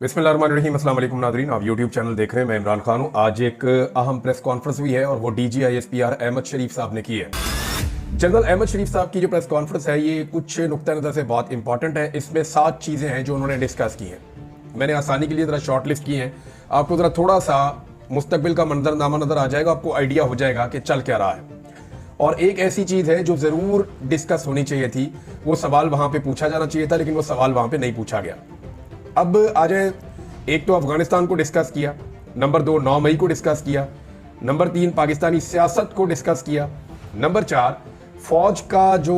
बिस्मिल्लाहिर्रहमानिर्रहीम, अस्सलाम वालेकुम नाज़रीन। आप यूट्यूब चैनल देख रहे हैं, मैं इमरान खान हूँ। आज एक अहम प्रेस कॉन्फ्रेंस हुई है और वो DGISPR अहमद शरीफ साहब ने की है। जनरल अहमद शरीफ साहब की जो प्रेस कॉन्फ्रेंस है ये कुछ नुक्ता नज़र से बहुत इंपॉर्टेंट है। इसमें 7 चीज़ें हैं जो उन्होंने डिस्कस की हैं। मैंने आसानी के लिए ज़रा शॉर्ट लिस्ट की हैं, आपको ज़रा थोड़ा सा मुस्तकबिल का मंजरनामा नज़र आ जाएगा, आपको आइडिया हो जाएगा कि चल क्या रहा है। और एक ऐसी चीज़ है जो ज़रूर डिस्कस होनी चाहिए थी, वो सवाल वहाँ पे पूछा जाना चाहिए था, लेकिन वो सवाल वहाँ पे नहीं पूछा गया। अब आ जाए, एक तो अफगानिस्तान को डिस्कस किया, नंबर 2 9 मई को डिस्कस किया, नंबर 3 पाकिस्तानी सियासत को डिस्कस किया, नंबर 4 फौज का जो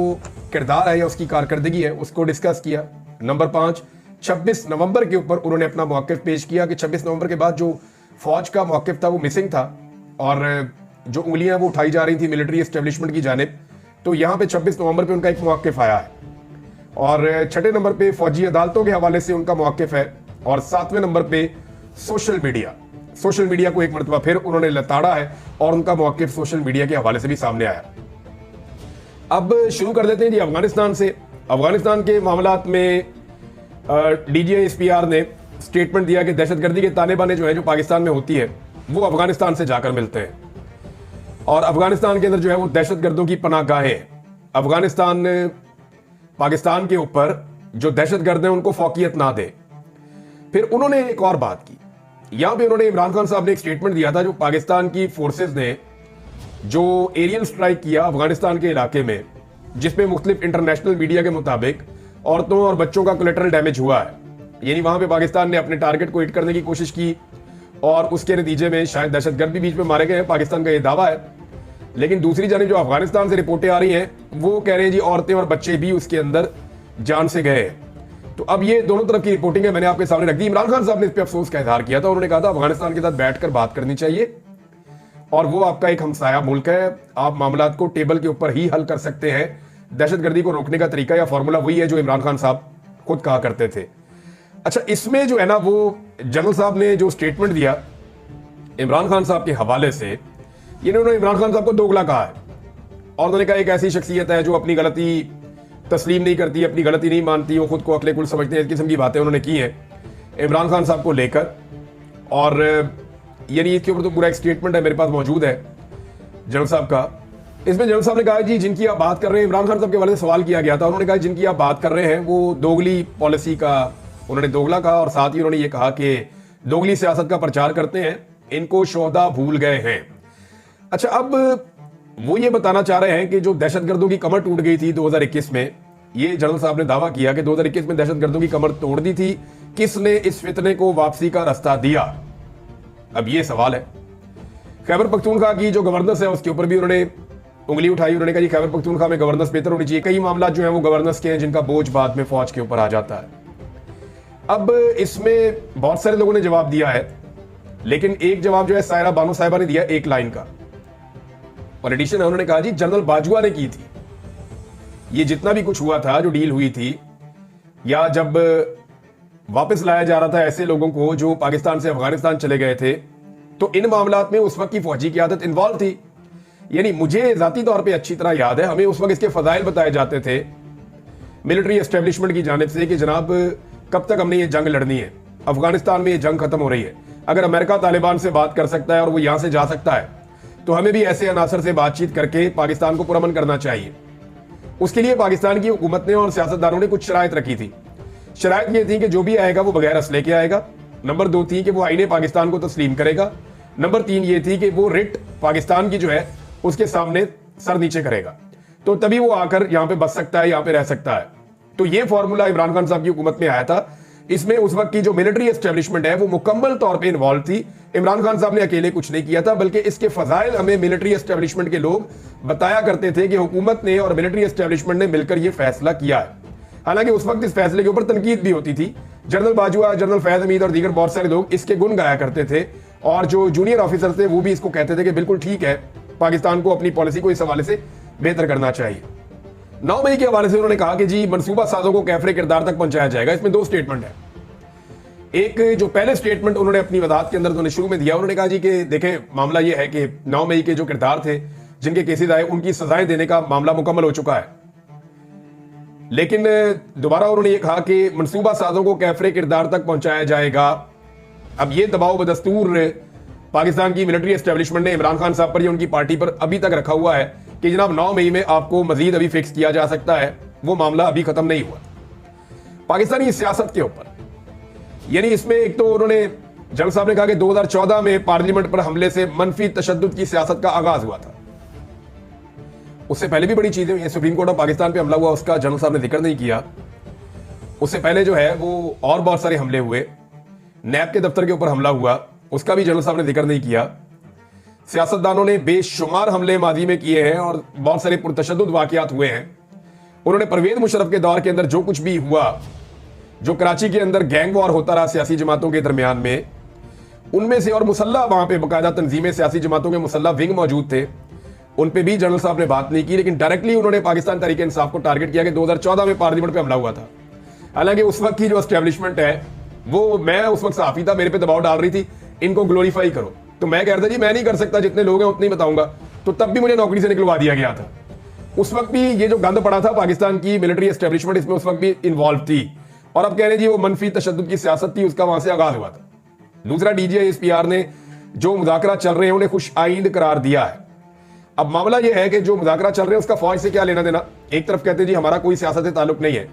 किरदार है या उसकी कारकर्दगी है उसको डिस्कस किया, नंबर 5 26 नवंबर के ऊपर उन्होंने अपना मौक़िफ़ पेश किया कि 26 नवंबर के बाद जो फौज का मौक़िफ़ था वो मिसिंग था और जो उंगलियां वो उठाई जा रही थी मिलिट्री एस्टेब्लिशमेंट की जानिब, तो यहाँ पे 26 नवंबर पे उनका एक मौक़िफ़ आया है और 6 नंबर पे फौजी अदालतों के हवाले से उनका मौक़िफ़ है और 7वें नंबर पे सोशल मीडिया को एक मरतबा फिर उन्होंने लताड़ा है और उनका मौक़िफ़ सोशल मीडिया के हवाले से भी सामने आया। अब शुरू कर देते हैं जी अफगानिस्तान से। अफगानिस्तान के मामलात में DGISPR ने स्टेटमेंट दिया कि दहशतगर्दी के ताने बाने जो है जो पाकिस्तान में होती है वो अफगानिस्तान से जाकर मिलते हैं और अफगानिस्तान के अंदर जो है वो दहशतगर्दों की पनाहगाहें हैं। अफगानिस्तान पाकिस्तान के ऊपर जो दहशतगर्द हैं उनको फौकियत ना दे। फिर उन्होंने एक और बात की, यहां पे उन्होंने इमरान खान साहब ने एक स्टेटमेंट दिया था, जो पाकिस्तान की फोर्सेस ने जो एरियल स्ट्राइक किया अफगानिस्तान के इलाके में, जिसमें मुख्तलिफ इंटरनेशनल मीडिया के मुताबिक औरतों और बच्चों का कोलेटरल डैमेज हुआ है, यानी वहां पे पाकिस्तान ने अपने टारगेट को हिट करने की कोशिश की और उसके नतीजे में शायद दहशतगर्द भी बीच में मारे गए हैं, पाकिस्तान का ये दावा है। लेकिन दूसरी जानिब जो अफगानिस्तान से रिपोर्टें आ रही हैं वो कह रहे हैं जी औरतें और बच्चे भी उसके अंदर जान से गए हैं। तो अब ये दोनों तरफ की रिपोर्टिंग है, मैंने आपके सामने रख दी। इमरान खान साहब ने इस पर अफसोस का इजहार किया था, उन्होंने कहा था अफगानिस्तान के साथ बैठकर बात करनी चाहिए और वो आपका एक हमसाया मुल्क है, आप मामलात को टेबल के ऊपर ही हल कर सकते हैं। दहशतगर्दी को रोकने का तरीका या फॉर्मूला वही है जो इमरान खान साहब खुद कहा करते थे। अच्छा, इसमें जो है ना वो जनरल साहब ने जो स्टेटमेंट दिया इमरान खान साहब के हवाले से, इन्होंने इमरान खान साहब को दोगला कहा है और उन्होंने कहा एक ऐसी शख्सियत है जो अपनी गलती तस्लीम नहीं करती, अपनी गलती नहीं मानती, वो खुद को अकले कुल समझते हैं। इस किस्म की बातें उन्होंने की हैं इमरान खान साहब को लेकर और यानी इसके ऊपर तो पूरा एक स्टेटमेंट है मेरे पास मौजूद है जनरल साहब का। इसमें जनरल साहब ने कहा जी जिनकी आप बात कर रहे हैं, इमरान खान साहब के हवाले से सवाल किया गया था, उन्होंने कहा जिनकी आप बात कर रहे हैं वो दोगली पॉलिसी का उन्होंने दोगला कहा और साथ ही उन्होंने ये कहा कि दोगली सियासत का प्रचार करते हैं, इनको शोहदा भूल गए हैं। अच्छा, अब वो ये बताना चाह रहे हैं कि जो दहशतगर्दों की कमर टूट गई थी 2021 में, ये जनरल साहब ने दावा किया कि 2021 में दहशतगर्दों की कमर तोड़ दी थी, किसने इस फितने को वापसी का रास्ता दिया? अब ये सवाल है। खैबर पख्तूनख्वा की जो गवर्नेंस है उसके ऊपर भी उन्होंने उंगली उठाई, उन्होंने कहा जी खैबर पख्तूनख्वा में गवर्नेंस बेहतर होनी चाहिए। कई मामला जो है वो गवर्नेंस के हैं जिनका बोझ बाद में फौज के ऊपर आ जाता है। अब इसमें बहुत सारे लोगों ने जवाब दिया है, लेकिन एक जवाब जो है सायरा बानो साहिबा ने दिया एक लाइन का, पॉलिटिशियन है, उन्होंने कहा जी जनरल बाजवा ने की थी। ये जितना भी कुछ हुआ था, जो डील हुई थी या जब वापस लाया जा रहा था ऐसे लोगों को जो पाकिस्तान से अफगानिस्तान चले गए थे, तो इन मामलात में उस वक्त की फौजी क़यादत इन्वॉल्व थी। यानी मुझे जाती तौर पे अच्छी तरह याद है, हमें उस वक्त इसके फजाइल बताए जाते थे मिलिट्री एस्टेब्लिशमेंट की जानिब से कि जनाब कब तक हमने ये जंग लड़नी है, अफगानिस्तान में ये जंग खत्म हो रही है, अगर अमेरिका तालिबान से बात कर सकता है और वो यहां से जा सकता है तो हमें भी ऐसे अनासर से बातचीत करके पाकिस्तान को पुरअमन करना चाहिए। उसके लिए पाकिस्तान की हुकूमत ने और सियासतदानों ने कुछ शराइत रखी थी। शराइत ये थी कि जो भी आएगा वो बगैर असले के आएगा, नंबर 2 थी कि वो आईने पाकिस्तान को तस्लीम करेगा, नंबर 3 ये थी कि वो रिट पाकिस्तान की जो है उसके सामने सर नीचे करेगा, तो तभी वो आकर यहां पे बस सकता है, यहां पे रह सकता है। तो ये फॉर्मूला इमरान खान साहब की हुकूमत में आया था। इसमें उस वक्त की जो मिलिट्री एस्टेब्लिशमेंट है वो मुकम्मल तौर पे इन्वॉल्व थी। इमरान खान साहब ने अकेले कुछ नहीं किया था, बल्कि इसके फजाइल हमें मिलिट्री एस्टेब्लिशमेंट के लोग बताया करते थे कि हुकूमत ने और मिलिट्री एस्टेब्लिशमेंट ने मिलकर यह फैसला किया है। हालांकि उस वक्त इस फैसले के ऊपर तनकीद भी होती थी। जनरल बाजवा, जनरल फैज हमीद और दीगर बहुत सारे लोग इसके गुण गाया करते थे और जो जूनियर ऑफिसर थे वो भी इसको कहते थे कि बिल्कुल ठीक है, पाकिस्तान को अपनी पॉलिसी को इस हवाले से बेहतर करना चाहिए। 9 मई के हवाले से उन्होंने कहा कि जी मनसूबा साजों को कैफरे किरदार तक पहुंचाया जाएगा। इसमें 2 स्टेटमेंट है। एक जो पहले स्टेटमेंट उन्होंने अपनी वजाहत के अंदर उन्होंने शुरू में दिया, उन्होंने कहा जी कि देखें मामला यह है कि 9 मई के जो किरदार थे जिनके केसेस आए उनकी सजाएं देने का मामला मुकम्मल हो चुका है, लेकिन दोबारा उन्होंने ये कहा कि मनसूबा साजों को कैफरे किरदार तक पहुंचाया जाएगा। अब ये दबाव बदस्तूर पाकिस्तान की मिलिट्री एस्टेब्लिशमेंट ने इमरान खान साहब पर या उनकी पार्टी पर अभी तक रखा हुआ है कि जनाब 9 मई में आपको मजीद अभी फिक्स किया जा सकता है। वो मामला अभी खत्म नहीं हुआ पाकिस्तानी सियासत के ऊपर। यानी इसमें एक तो उन्होंने जनरल साहब ने कहा कि 2014 में पार्लियामेंट पर हमले से मनफी तशद्दुद की सियासत का आगाज हुआ था। उससे पहले भी बड़ी चीजें हुई, सुप्रीम कोर्ट ऑफ पाकिस्तान पे हमला हुआ, उसका जनरल साहब ने जिक्र नहीं किया। उससे पहले जो है वो और बहुत सारे हमले हुए, नैब के दफ्तर के ऊपर हमला हुआ, उसका भी जनरल साहब ने जिक्र नहीं किया। सियासतदानों ने बेशुमार हमले माजी में किए हैं और बहुत सारे पुरतशद्दुद वाकयात हुए हैं। उन्होंने परवेज मुशर्रफ के दौर के अंदर जो कुछ भी हुआ, जो कराची के अंदर गैंग वॉर होता रहा सियासी जमातों के दरमियान में, उनमें से और मुसल्ला वहां पे बाकायदा तंजीमें सियासी जमातों के मुसल्ला विंग मौजूद थे, उन पे भी जनरल साहब ने बात नहीं की। लेकिन डायरेक्टली उन्होंने पाकिस्तान तहरीक इंसाफ को टारगेट किया कि 2014 में पार्लियामेंट पे हमला हुआ था। हालांकि उस वक्त की जो एस्टेब्लिशमेंट है वो, मैं उस वक्त सहाफी था, मेरे पे दबाव डाल रही थी इनको ग्लोरीफाई करो, तो मैं कह रहा था जी मैं नहीं कर सकता, जितने लोग हैं उतने ही बताऊंगा। तो तब भी मुझे नौकरी से निकलवा दिया गया था। उस वक्त भी ये जो गंद पड़ा था पाकिस्तान की मिलिट्री एस्टेब्लिशमेंट इसमें उस वक्त भी इन्वॉल्व थी और अब कह रहे जी वो मनफी तशद्दुद की सियासत थी, उसका वहां से आगाज हुआ था। दूसरा, DGISPR ने जो मुज़ाकरा चल रहे हैं उन्हें खुश आइंद करार दिया है। अब मामला यह है कि जो मुज़ाकरा चल रहे हैं उसका फौज से क्या लेना देना। एक तरफ कहते हैं जी हमारा कोई सियासत से ताल्लुक नहीं है,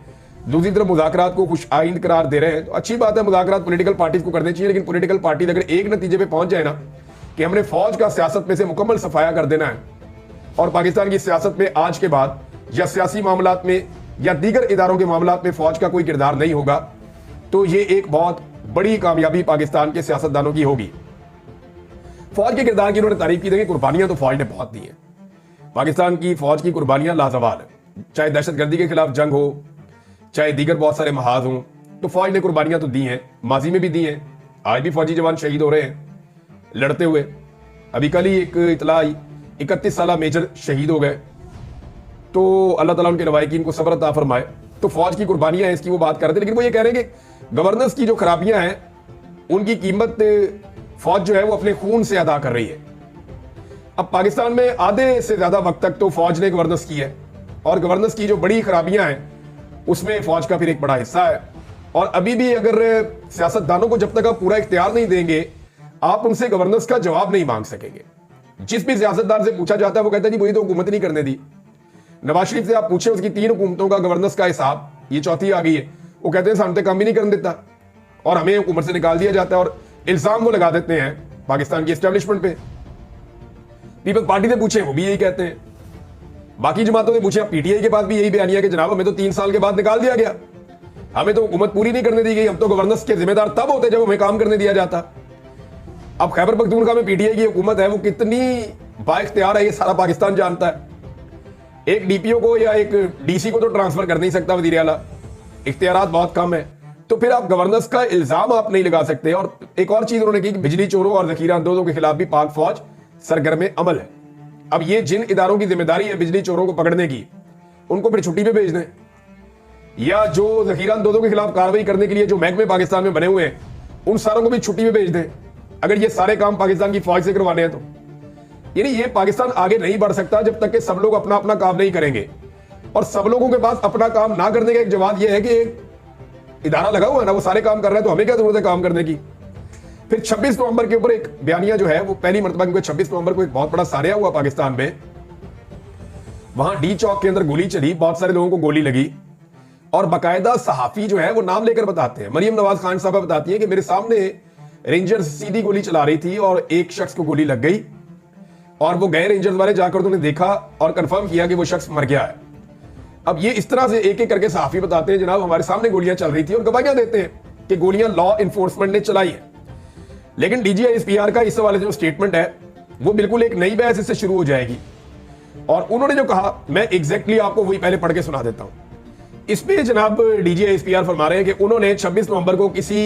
दूसरी तरफ मुज़ाकरात को खुश आइंद करार दे रहे हैं। तो अच्छी बात है, मुज़ाकरात पॉलिटिकल पार्टीज को करने चाहिए, लेकिन पॉलिटिकल पार्टीज अगर एक नतीजे पे पहुंच जाए ना कि हमने फौज का सियासत में से मुकम्मल सफाया कर देना है और पाकिस्तान की सियासत में आज के बाद या सियासी मामलात में या दीगर इदारों के मामलात में फौज का कोई किरदार नहीं होगा, तो ये एक बहुत बड़ी कामयाबी पाकिस्तान के सियासतदानों की होगी। फौज के किरदार की उन्होंने तारीफ की, देखिए कुर्बानियां तो फौज ने बहुत दी है। पाकिस्तान की फौज की कुर्बानियां लाजवाल है, चाहे दहशतगर्दी के खिलाफ जंग हो, चाहे दीगर बहुत सारे महाज हों, तो फौज ने कुर्बानियां तो दी हैं, माजी में भी दी हैं, आज भी फौजी जवान शहीद हो रहे हैं लड़ते हुए। अभी कल ही एक इतला आई, 31 साल मेजर शहीद हो गए। तो अल्लाह ताला उनके रवायकीन को सब्र अता फरमाए। तो फौज की कुर्बानियां हैं, इसकी वो बात कर रहे थे, लेकिन वो ये कह रहे हैं कि गवर्नेंस की जो खराबियां हैं उनकी कीमत फौज जो है वो अपने खून से अदा कर रही है। अब पाकिस्तान में आधे से ज्यादा वक्त तक तो फौज ने गवर्नेंस की है और गवर्नेंस की जो बड़ी खराबियां हैं उसमें फौज का फिर एक बड़ा हिस्सा है। और अभी भी अगर सियासतदानों को जब तक आप पूरा इख्तियार नहीं देंगे, आप उनसे गवर्नेंस का जवाब नहीं मांग सकेंगे। जिस भी सियासतदान से पूछा जाता है वो कहता है जी वही तो हुकूमत नहीं करने दी। नवाज शरीफ से आप पूछे उसकी 3 हुकूमतों का गवर्नेंस का हिसाब, ये चौथी आ गई है, वो कहते हैं सामने काम भी नहीं करने देता और हमें हुकूमत से निकाल दिया जाता है और इल्जाम वो लगा देते हैं पाकिस्तान की एस्टेब्लिशमेंट पे। पीपल्स पार्टी से पूछे वो भी यही कहते हैं, बाकी जमातों से पूछे, PTI के पास भी यही बयानिया कि जनाब हमें तो 3 साल के बाद निकाल दिया गया, हमें तो हुकूमत पूरी नहीं करने दी गई, हम तो गवर्नेंस के जिम्मेदार तब होते जब हमें काम करने दिया जाता। अब खैबर पख्तूनख्वा में PTI की हुकूमत है, वो कितनी बाइख्तियार है ये सारा पाकिस्तान जानता है। एक DPO को या एक DC को तो ट्रांसफर कर नहीं सकता वजीर आला, इख्तियारात बहुत कम है। तो फिर आप गवर्नेंस का इल्जाम आप नहीं लगा सकते। और एक और चीज उन्होंने की कि बिजली चोरों और जखीरा अंदोजों के खिलाफ भी पाक फौज सरगर्म अमल है। अब ये जिन इदारों की जिम्मेदारी है बिजली चोरों को पकड़ने की, उनको फिर छुट्टी पे भेज दें, या जो जखीरा अंदोजों के खिलाफ कार्रवाई करने के लिए जो महकमे पाकिस्तान में बने हुए हैं उन सारों को भी छुट्टी पे भेज दें, अगर ये सारे काम पाकिस्तान की फौज से करवाने हैं तो। यानी ये पाकिस्तान आगे नहीं बढ़ सकता जब तक कि सब लोग अपना अपना काम नहीं करेंगे। और सब लोगों के पास अपना काम ना करने का एक जवाब यह है कि एक इदारा लगा हुआ है ना, वो सारे काम कर रहा है, तो हमें क्या जरूरत है काम करने की। फिर 26 नवंबर के ऊपर एक बयानिया जो है वो पहली मरतबा, क्योंकि 26 नवंबर को एक बहुत बड़ा सारिया हुआ पाकिस्तान में, वहां D चौक के अंदर गोली चली, बहुत सारे लोगों को गोली लगी और बाकायदा सहाफी जो है वो नाम लेकर बताते हैं। मरियम नवाज खान साहब बताती है कि मेरे सामने रेंजर्स सीधी गोली चला रही थी और एक शख्स को गोली लग गई और वो गए रेंजर्स वाले, जाकर उन्होंने देखा और कंफर्म किया कि वो शख्स मर गया है। अब ये इस तरह से एक एक करके सहाफी बताते हैं जनाब हमारे सामने गोलियां चल रही थी और गवाहियां देते हैं कि गोलियां लॉ इन्फोर्समेंट ने चलाई है। लेकिन DGISPR का इस हवाले से जो स्टेटमेंट है वो बिल्कुल एक नई बहस इससे शुरू हो जाएगी। और उन्होंने जो कहा मैं एग्जैक्टली आपको वही पहले पढ़ के सुना देता हूं। इसमें जनाब DGISPR फरमा रहे हैं कि उन्होंने 26 नवंबर को किसी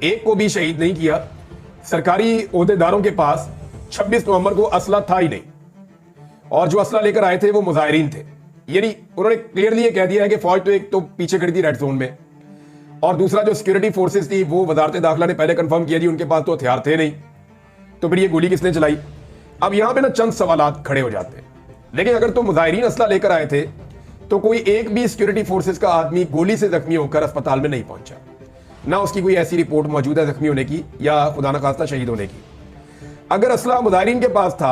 एक को भी शहीद नहीं किया। सरकारी ओहदेदारों के पास 26 नवंबर को असला था ही नहीं और जो असला लेकर आए थे वो मुजाहिरीन थे। यानी उन्होंने क्लियरली ये कह दिया है कि फौज तो एक तो पीछे खड़ी थी रेड जोन में और दूसरा जो सिक्योरिटी फोर्सेस थी वो वजारत दाखिला ने पहले कंफर्म किया जी उनके पास तो हथियार थे नहीं, तो फिर ये गोली किसने चलाई। अब यहां पे ना चंद सवालात खड़े हो जाते हैं। लेकिन अगर तो मुजाहिरीन असला लेकर आए थे तो कोई एक भी सिक्योरिटी फोर्सेस का आदमी गोली से जख्मी होकर अस्पताल में नहीं पहुंचा, ना उसकी कोई ऐसी रिपोर्ट मौजूद है जख्मी होने की या खुदा न खास्ता शहीद होने की। अगर असला मुजाहिरीन के पास था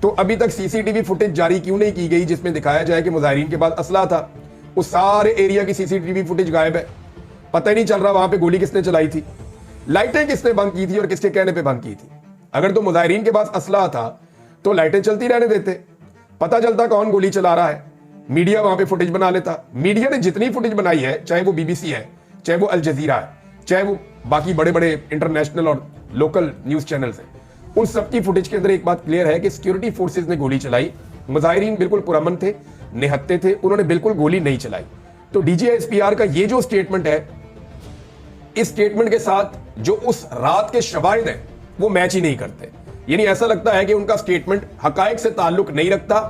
तो अभी तक सीसीटीवी फुटेज जारी क्यों नहीं की गई जिसमें दिखाया जाए कि मुजाहिरीन के पास असला था? उस सारे एरिया की सीसीटीवी फुटेज गायब है, पता ही नहीं चल रहा वहां पे गोली किसने चलाई थी, लाइटें किसने बंद की थी और किसके कहने पे बंद की थी। अगर तो मुजाहिरीन के पास असला था तो लाइटें चलती रहने देते, पता चलता कौन गोली चला रहा है, मीडिया वहां पे फुटेज बना लेता। मीडिया ने जितनी फुटेज बनाई है, चाहे वो बीबीसी है, चाहे वो अल जजीरा है, चाहे वो बाकी बड़े बड़े इंटरनेशनल और लोकल न्यूज चैनल्स हैं, उन सबकी फुटेज के अंदर एक बात क्लियर है कि सिक्योरिटी फोर्सेस ने गोली चलाई। मुजाहिरीन बिल्कुल पुरअमन थे, निहत्ते थे, उन्होंने बिल्कुल गोली नहीं चलाई। तो डीजीआईएसपीआर का ये जो स्टेटमेंट है, इस स्टेटमेंट के साथ जो उस रात के शवाहिद हैं वो मैच ही नहीं करते। यानी ऐसा लगता है कि उनका स्टेटमेंट हकायक से ताल्लुक नहीं रखता,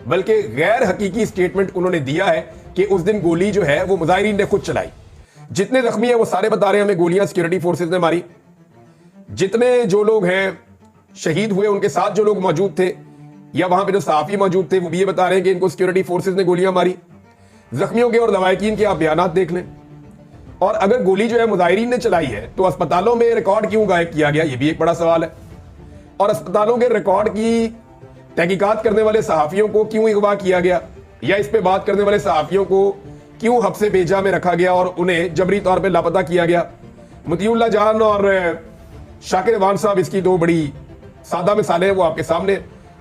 बल्कि गैर हकीकी स्टेटमेंट उन्होंने दिया है कि उस दिन गोली जो है वो मुजाहिरीन ने खुद चलाई। जितने जख्मी हैं वो सारे बता रहे हैं हमें गोलियां सिक्योरिटी फोर्सेस ने मारी। जितने जो लोग हैं शहीद हुए उनके साथ जो लोग मौजूद थे या वहां पे जो सहाफी मौजूद थे वो भी ये बता रहे हैं कि इनको सिक्योरिटी फोर्सेस ने गोलियां मारी। जख्मियों के और लवाहिकीन के आप बयानात देख लें। और अगर गोली जो है मुजाहिरीन ने चलाई है तो अस्पतालों में रिकॉर्ड क्यों गायब किया गया, ये भी एक बड़ा सवाल है। और अस्पतालों के रिकॉर्ड की तहकीकात करने वाले सहाफियों को क्यों अगवा किया गया, या इस पे बात करने वाले सहाफियों को क्यों हब्से भेजा में रखा गया और उन्हें जबरी तौर पे लापता किया गया। मतीउल्लाह जान और शाकिर वान साहब इसकी दो बड़ी सादा मिसालें हैं, वो आपके सामने।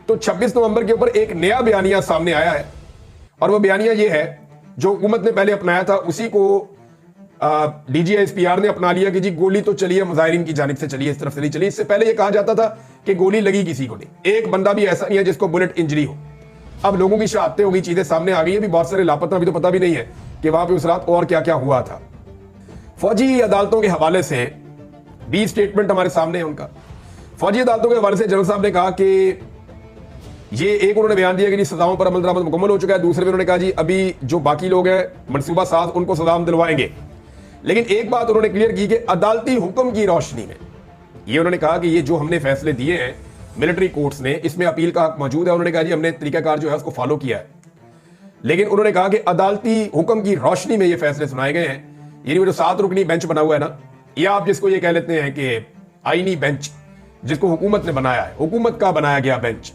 तो 26 नवंबर के ऊपर एक नया बयानिया सामने आया है और वो बयानिया ये है जो हुकूमत ने पहले अपनाया था, उसी को डीजीआईएसपीआर ने अपना लिया कि जी गोली तो चली है मुजाहिरीन की जानिब से चली है, इस तरफ से नहीं चली। इससे पहले ये कहा जाता था कि गोली लगी किसी को नहीं, एक बंदा भी ऐसा नहीं है जिसको बुलेट इंजरी हो। अब लोगों की शहादतें हो गई, चीजें सामने आ गई है, भी बहुत सारे लापता, अभी तो पता भी नहीं है कि वहां पे उस रात और क्या क्या हुआ था। फौजी अदालतों के हवाले से भी स्टेटमेंट हमारे सामने है उनका। फौजी अदालतों के हवाले से जनरल साहब ने कहा कि ये एक उन्होंने बयान दिया कि जी सजाओं पर अमल दरामद मुकम्मल हो चुका है, दूसरे में उन्होंने कहा जी अभी जो बाकी लोग हैं मनसूबा साज उनको सजा हम दिलवाएंगे। लेकिन एक बात उन्होंने क्लियर की कि अदालती हुक्म की रोशनी में, ये उन्होंने कहा कि ये जो हमने फैसले दिए हैं मिलिट्री कोर्ट्स ने, इसमें अपील का हक मौजूद है। उन्होंने कहा जी हमने तरीकाकार जो है उसको फॉलो किया है, लेकिन उन्होंने कहा कि अदालती हुक्म की रोशनी में ये फैसले सुनाए गए हैं। ये जो 7 रुकनी बेंच बना हुआ है ना, या आप जिसको ये कह लेते हैं कि आईनी बेंच, जिसको हुकूमत ने बनाया है, हुकूमत का बनाया गया बेंच।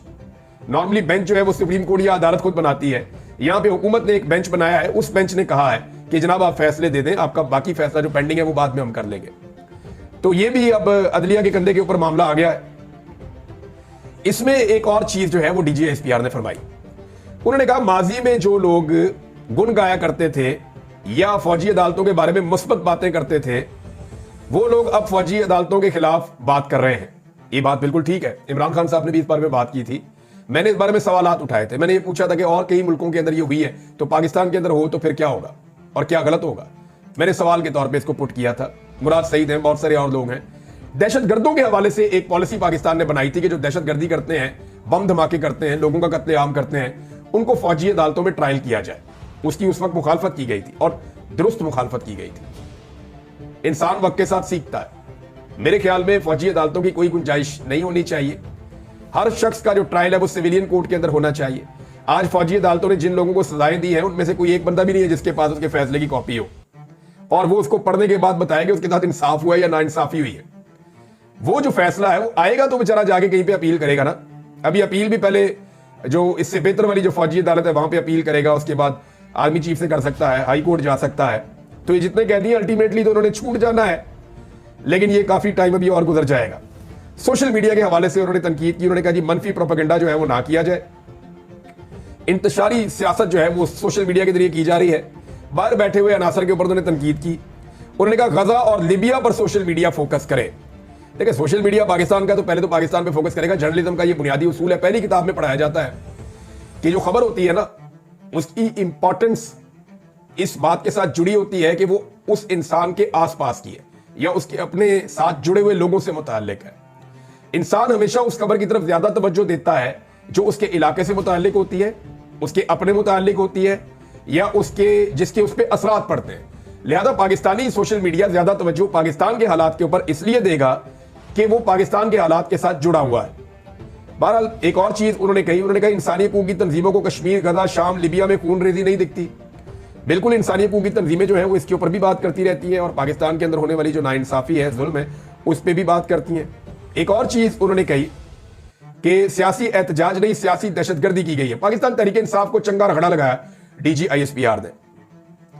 नॉर्मली बेंच जो है वो सुप्रीम कोर्ट या अदालत खुद बनाती है, यहां पे हुकूमत ने एक बेंच बनाया है। उस बेंच ने कहा है कि जनाब आप फैसले दे दें, आपका बाकी फैसला जो पेंडिंग है वो बाद में हम कर लेंगे। तो ये भी अब अदलिया के कंधे के ऊपर मामला आ गया है। इसमें एक और चीज जो है वो डीजीआईएसपीआर ने फरमाई। उन्होंने कहा माजी में जो लोग गुन गाया करते थे या फौजी अदालतों के बारे में मुस्बत बातें करते थे, वो लोग अब फौजी अदालतों के खिलाफ बात कर रहे हैं। ये बात बिल्कुल ठीक है। इमरान खान साहब ने भी इस बारे में बात की थी, मैंने इस बारे में सवालात उठाए थे। मैंने ये पूछा था कि और कई मुल्कों के अंदर ये हुई है तो पाकिस्तान के अंदर हो तो फिर क्या होगा और क्या गलत होगा। मैंने सवाल के तौर पे इसको पुट किया था। मुराद सईद हैं, बहुत सारे और लोग हैं। दहशतगर्दों के हवाले से एक पॉलिसी पाकिस्तान ने बनाई थी कि जो दहशतगर्दी करते हैं, बम धमाके करते हैं, लोगों का कत्लेआम करते हैं, उनको फौजी अदालतों में ट्रायल किया जाए। उसकी उस वक्त मुखालफत की गई थी और दुरुस्त मुखालफत की गई थी। इंसान वक्त के साथ सीखता है। मेरे ख्याल में फौजी अदालतों की कोई गुंजाइश नहीं होनी चाहिए। हर शख्स का जो ट्रायल है वो सिविलियन कोर्ट के अंदर होना चाहिए। आज फौजी अदालतों ने जिन लोगों को सजाएं दी हैं उनमें से कोई एक बंदा भी नहीं है जिसके पास उसके फैसले की कॉपी हो और वो उसको पढ़ने के बाद बताया कि उसके साथ इंसाफ हुआ है या नाइंसाफी हुई है। वो जो फैसला है वो आएगा तो बेचारा जाके कहीं पे अपील करेगा ना। अभी अपील भी पहले जो इससे बेहतर वाली जो फौजी अदालत है वहां पे अपील करेगा, उसके बाद आर्मी चीफ से कर सकता है, हाई कोर्ट जा सकता है। तो ये जितने कह दिए अल्टीमेटली तो उन्होंने छूट जाना है, लेकिन ये काफी टाइम अभी और गुजर जाएगा। सोशल मीडिया के हवाले से उन्होंने तनकीद की। उन्होंने कहा जी मनफी प्रोपेगेंडा जो है वो ना किया जाए। इंतशारी सियासत जो है वो सोशल मीडिया के जरिए की जा रही है। बाहर बैठे हुए अनासर के ऊपर उन्होंने तनकीद की। उन्होंने कहा गजा और लिबिया पर सोशल मीडिया फोकस करे। देखिए सोशल मीडिया पाकिस्तान का तो पहले तो पाकिस्तान पे फोकस करेगा। जर्नलिज्म का ये बुनियादी उसूल है, पहली किताब में पढ़ाया जाता है कि जो खबर होती है ना उसकी इंपॉर्टेंस इस बात के साथ जुड़ी होती है कि वो उस इंसान के आसपास की है या उसके अपने साथ जुड़े हुए लोगों से मुताल्लिक है। इंसान हमेशा उस खबर की तरफ ज्यादा तवज्जो देता है जो उसके इलाके से मुताल्लिक होती है, उसके अपने मुताल्लिक होती है या उसके जिसके उस पर असरात पड़ते हैं। लिहाजा पाकिस्तानी सोशल मीडिया ज्यादा तवज्जो पाकिस्तान के हालात के ऊपर इसलिए देगा कि वो पाकिस्तान के हालात के साथ जुड़ा हुआ है। बहरहाल एक और चीज उन्होंने कही, उन्होंने कहा इंसानी हकूक की तंजीमों को कश्मीर, गजा, शाम, लिबिया में खून रेजी नहीं दिखती। बिल्कुल इंसानी हकूक की तंजीमें जो है वो इसके ऊपर भी बात करती रहती है और पाकिस्तान के अंदर होने वाली जो नाइंसाफी है, जुल्म है, उस पर भी बात करती हैं। एक और चीज उन्होंने कही कि सियासी एहतजाज नहीं, सियासी दहशतगर्दी की गई है। पाकिस्तान तहरीक इंसाफ को चंगा रगड़ा लगाया डीजी ISPR ने।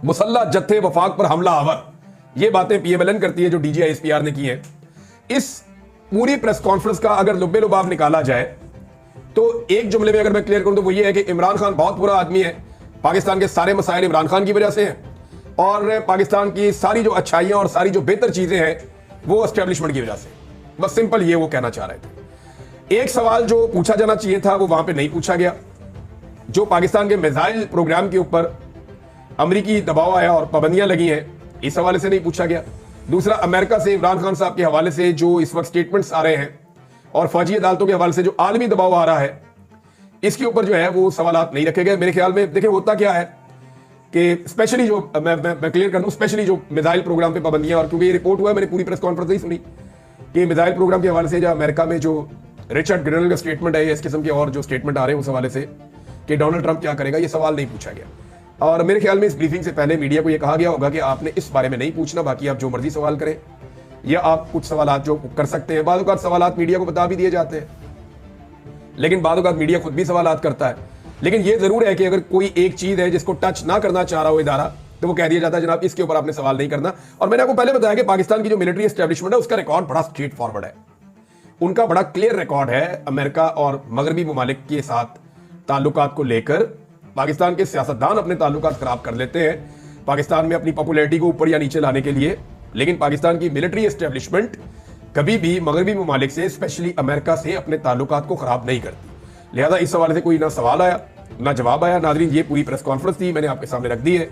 मुसल्लह जत्थे वफाक पर हमला आवर, ये बातें PMLN करती है जो डीजी ISPR ने की है। इस पूरी प्रेस कॉन्फ्रेंस का अगर लुब्बे लुबाब निकाला जाए तो एक जुमले में अगर मैं क्लियर करूं तो वो ये है कि इमरान खान बहुत बुरा आदमी है, पाकिस्तान के सारे मसाइल इमरान खान की वजह से हैं और पाकिस्तान की सारी जो अच्छाइयां और सारी जो बेहतर चीजें हैं वो एस्टेब्लिशमेंट की वजह से। बस सिंपल ये वो कहना चाह रहे थे। एक सवाल जो पूछा जाना चाहिए था वो वहां पे नहीं पूछा गया, जो पाकिस्तान के मिसाइल प्रोग्राम के ऊपर अमरीकी दबाव आया और पाबंदियां लगी हैं, इस हवाले से नहीं पूछा गया। दूसरा, अमेरिका से इमरान खान साहब के हवाले से जो इस वक्त स्टेटमेंट्स आ रहे हैं और फौजी अदालतों के हवाले से जो आलमी दबाव आ रहा है, इसके ऊपर जो है वो सवालात नहीं रखे गए। मेरे ख्याल में देखिए होता क्या है कि स्पेशली जो मैं क्लियर कर दूं, स्पेशली जो मिसाइल प्रोग्राम पे पाबंदियां, और क्योंकि ये रिपोर्ट हुआ है, मैंने पूरी प्रेस कॉन्फ्रेंस नहीं सुनी, कि मिसाइल प्रोग्राम के हवाले से जो अमेरिका में जो रिचर्ड ग्रेनल का स्टेटमेंट है, इस किस्म के और जो स्टेटमेंट आ रहे हैं उस हवाले से कि डोनाल्ड ट्रंप क्या करेगा, ये सवाल नहीं पूछा गया। और मेरे ख्याल में इस ब्रीफिंग से पहले मीडिया को यह कहा गया होगा कि आपने इस बारे में नहीं पूछना, बाकी आप जो मर्जी सवाल करें या आप कुछ सवालात जो कर सकते हैं। बाद सवालात मीडिया को बता भी दिए जाते हैं, लेकिन बाद मीडिया खुद भी सवालात करता है। लेकिन यह जरूर है कि अगर कोई एक चीज है जिसको टच ना करना चाह रहा हो इदारा, तो वो कह दिया जाता है जनाब इसके ऊपर आपने सवाल नहीं करना। और मैंने आपको पहले बताया कि पाकिस्तान की जो मिलिट्री एस्टेब्लिशमेंट है उसका रिकॉर्ड बड़ा स्ट्रेट फॉरवर्ड है, उनका बड़ा क्लियर रिकॉर्ड है अमेरिका और मगरबी ममालिक के साथ ताल्लुकात को लेकर। पाकिस्तान के सियासतदान अपने ताल्लुकात खराब कर लेते हैं पाकिस्तान में अपनी पॉपुलैरिटी को ऊपर या नीचे लाने के लिए, लेकिन पाकिस्तान की मिलिट्री एस्टेब्लिशमेंट कभी भी मगरबी ममालिक से, स्पेशली अमेरिका से, अपने ताल्लुकात को खराब नहीं करती। लिहाजा इस हवाले से कोई ना सवाल आया ना जवाब आया। नाज़रीन, ये पूरी प्रेस कॉन्फ्रेंस थी, मैंने आपके सामने रख दी है।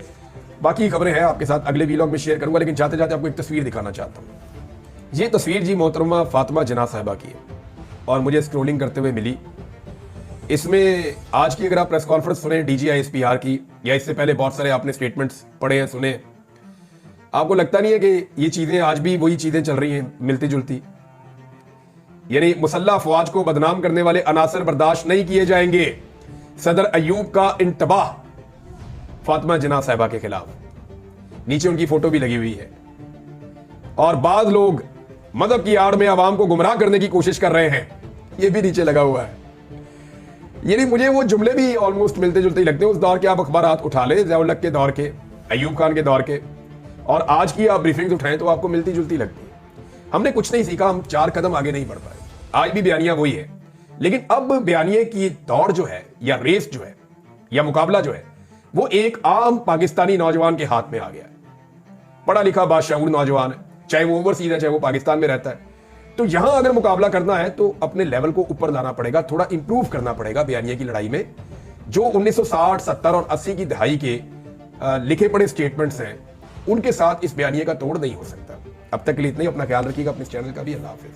बाकी खबरें हैं आपके साथ अगले वीलॉग में शेयर करूंगा, लेकिन जाते जाते आपको एक तस्वीर दिखाना चाहता हूं। ये तस्वीर जी मोहतरमा फातिमा जिन्ना साहिबा की है और मुझे स्क्रोलिंग करते हुए मिली। इसमें आज की अगर आप प्रेस कॉन्फ्रेंस सुने डीजी ISPR की, या इससे पहले बहुत सारे आपने स्टेटमेंट्स पढ़े हैं, सुने, आपको लगता नहीं है कि ये चीजें आज भी वही चीजें चल रही हैं मिलती जुलती? यानी मुसल्लह अफवाज को बदनाम करने वाले अनासर बर्दाश्त नहीं किए जाएंगे, सदर अयूब का इंतबाह फातिमा जिन्ना साहिबा के खिलाफ। नीचे उनकी फोटो भी लगी हुई है। और बाद लोग मदद की आड़ में आवाम को गुमराह करने की कोशिश कर रहे हैं, ये भी नीचे लगा हुआ है। यानी मुझे वो जुमले भी ऑलमोस्ट मिलते जुलते ही लगते हैं उस दौर के। आप अखबारात उठा ले, ज़िया-उल-हक के दौर के, अयूब खान के दौर के, और आज की आप ब्रीफिंग्स उठाएं तो आपको मिलती जुलती लगती है। हमने कुछ नहीं सीखा, हम 4 कदम आगे नहीं बढ़ पाए। आज भी बयानिया वही है, लेकिन अब बयानिए की दौड़ जो है, या रेस जो है, या मुकाबला जो है, वो एक आम पाकिस्तानी नौजवान के हाथ में आ गया है। पढ़ा लिखा बाशऊर नौजवान है, चाहे वो ओवरसीज है चाहे वो पाकिस्तान में रहता है। तो यहां अगर मुकाबला करना है तो अपने लेवल को ऊपर लाना पड़ेगा, थोड़ा इंप्रूव करना पड़ेगा बयानिया की लड़ाई में। जो 1960, 70 और 80 की दहाई के लिखे पढ़े स्टेटमेंट्स हैं, उनके साथ इस बयानिए का तोड़ नहीं हो सकता। अब तक के लिए इतना ही। अपना ख्याल रखिएगा, अपने चैनल का भी। अल्लाह हाफिज।